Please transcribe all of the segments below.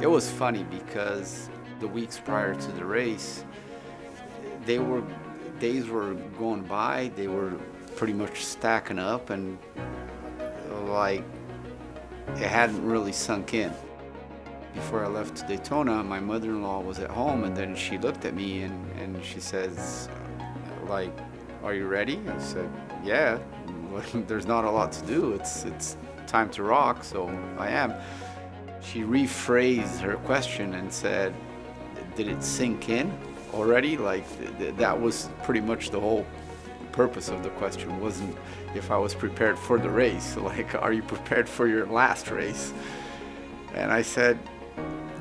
It was funny because the weeks prior to the race, they were days were going by, they were pretty much stacking up, and like it hadn't really sunk in. Before I left to Daytona, my mother-in-law was at home, and then she looked at me and she says, like, "Are you ready?" I said, "Yeah." There's not a lot to do. It's time to rock, so I am. She rephrased her question and said, "Did it sink in already?" Like that was pretty much the whole purpose of the question. Wasn't if I was prepared for the race. Like, are you prepared for your last race? And I said,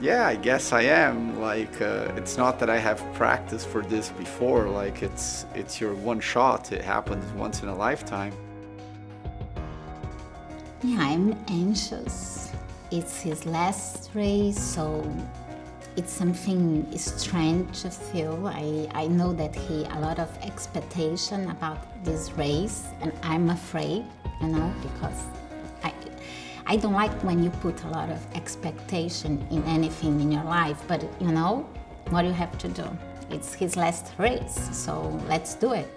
yeah, I guess I am. Like, it's not that I have practiced for this before. Like, it's your one shot. It happens once in a lifetime. Yeah, I'm anxious. It's his last race, so it's something strange to feel. I know that a lot of expectation about this race, and I'm afraid, because I don't like when you put a lot of expectation in anything in your life, but what you have to do. It's his last race, so let's do it.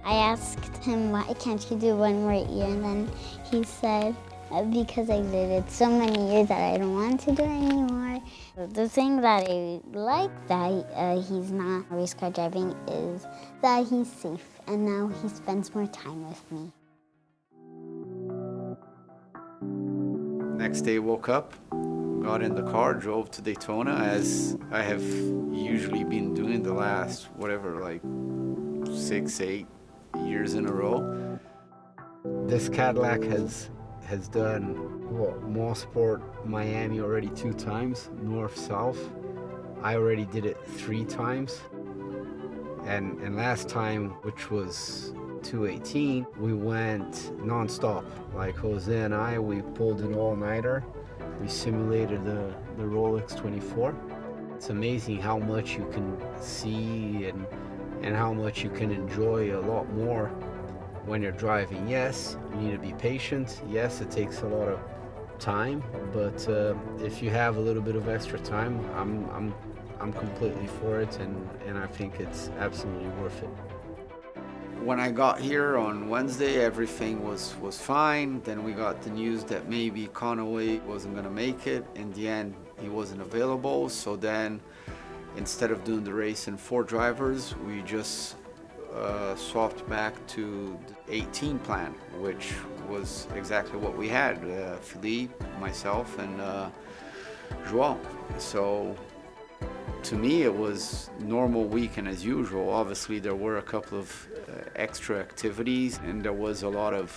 I asked him, why can't you do one more year? And then he said, because I did it so many years that I don't want to do it anymore. The thing that I like that he's not race car driving is that he's safe, and now he spends more time with me. Next day, woke up, got in the car, drove to Daytona, as I have usually been doing the last, like 6, 8 years in a row. This Cadillac has done Mosport Miami already 2 times, north-south. I already did it 3 times. And last time, which was 2018, we went non-stop. Like Jose and I, we pulled an all-nighter. We simulated the Rolex 24. It's amazing how much you can see and how much you can enjoy a lot more when you're driving. Yes, you need to be patient. Yes, it takes a lot of time, but if you have a little bit of extra time, I'm completely for it, and I think it's absolutely worth it. When I got here on Wednesday, everything was fine. Then we got the news that maybe Conaway wasn't going to make it. In the end, he wasn't available. So then, instead of doing the race in 4 drivers, we just swapped back to the 18 plan, which was exactly what we had. Philippe, myself, and João. So to me, it was normal weekend as usual. Obviously, there were a couple of extra activities, and there was a lot of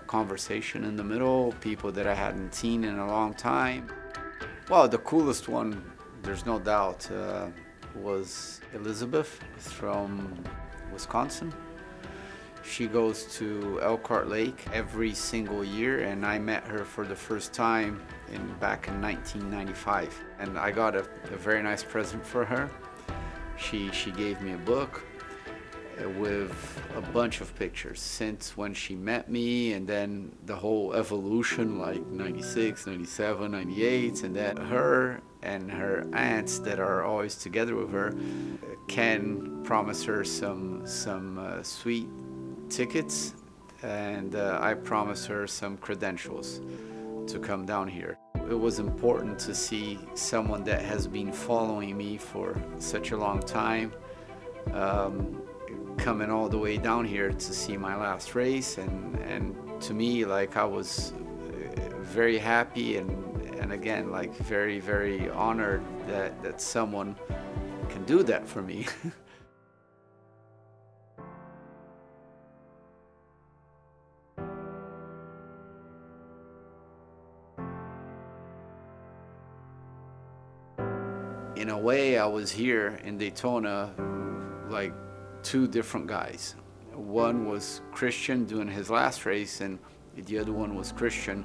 conversation in the middle, people that I hadn't seen in a long time. Well, the coolest one, there's no doubt, was Elizabeth from Wisconsin. She goes to Elkhart Lake every single year, and I met her for the first time back in 1995. And I got a very nice present for her. She gave me a book with a bunch of pictures since when she met me, and then the whole evolution, like 96, 97, 98, and then her and her aunts that are always together with her. Ken promised her some sweet tickets, and I promised her some credentials to come down here. It was important to see someone that has been following me for such a long time, coming all the way down here to see my last race, and to me, like, I was very happy and again, like, very, very honored that someone can do that for me. In a way, I was here in Daytona like 2 different guys. One was Christian doing his last race, and the other one was Christian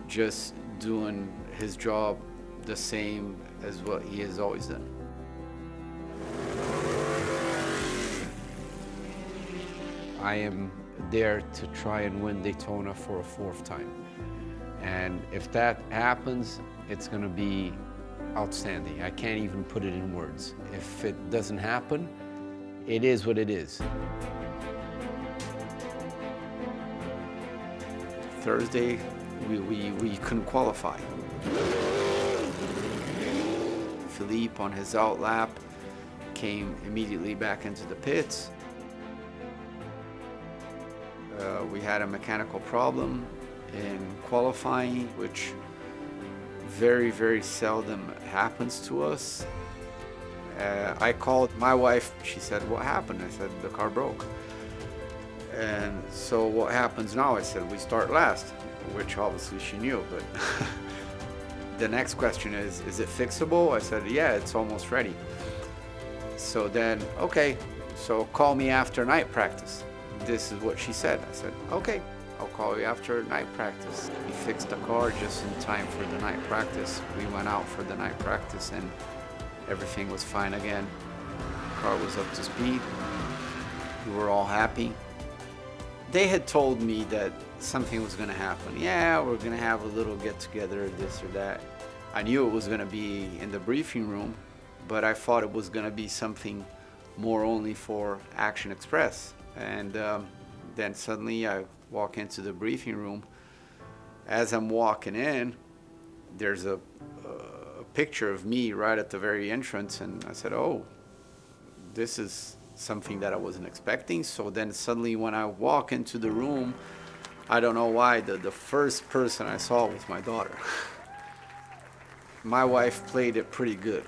just doing his job the same as what he has always done. I am there to try and win Daytona for a 4th time. And if that happens, it's gonna be outstanding. I can't even put it in words. If it doesn't happen, it is what it is. Thursday, we couldn't qualify. Philippe, on his out lap, came immediately back into the pits. We had a mechanical problem in qualifying, which very, very seldom happens to us. I called my wife. She said, "What happened?" I said, "The car broke." And so what happens now? I said, "We start last," which obviously she knew, but the next question is it fixable? I said, "Yeah, it's almost ready." So then, okay, so call me after night practice. This is what she said. I said, "Okay, I'll call you after night practice." We fixed the car just in time for the night practice. We went out for the night practice and everything was fine again. The car was up to speed. We were all happy. They had told me that something was gonna happen. Yeah, we're gonna have a little get together, this or that. I knew it was gonna be in the briefing room, but I thought it was gonna be something more only for Action Express. And then suddenly I walk into the briefing room. As I'm walking in, there's a picture of me right at the very entrance, and I said, "Oh, this is something that I wasn't expecting." So then suddenly when I walk into the room, I don't know why, the first person I saw was my daughter. My wife played it pretty good,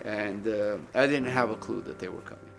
and I didn't have a clue that they were coming.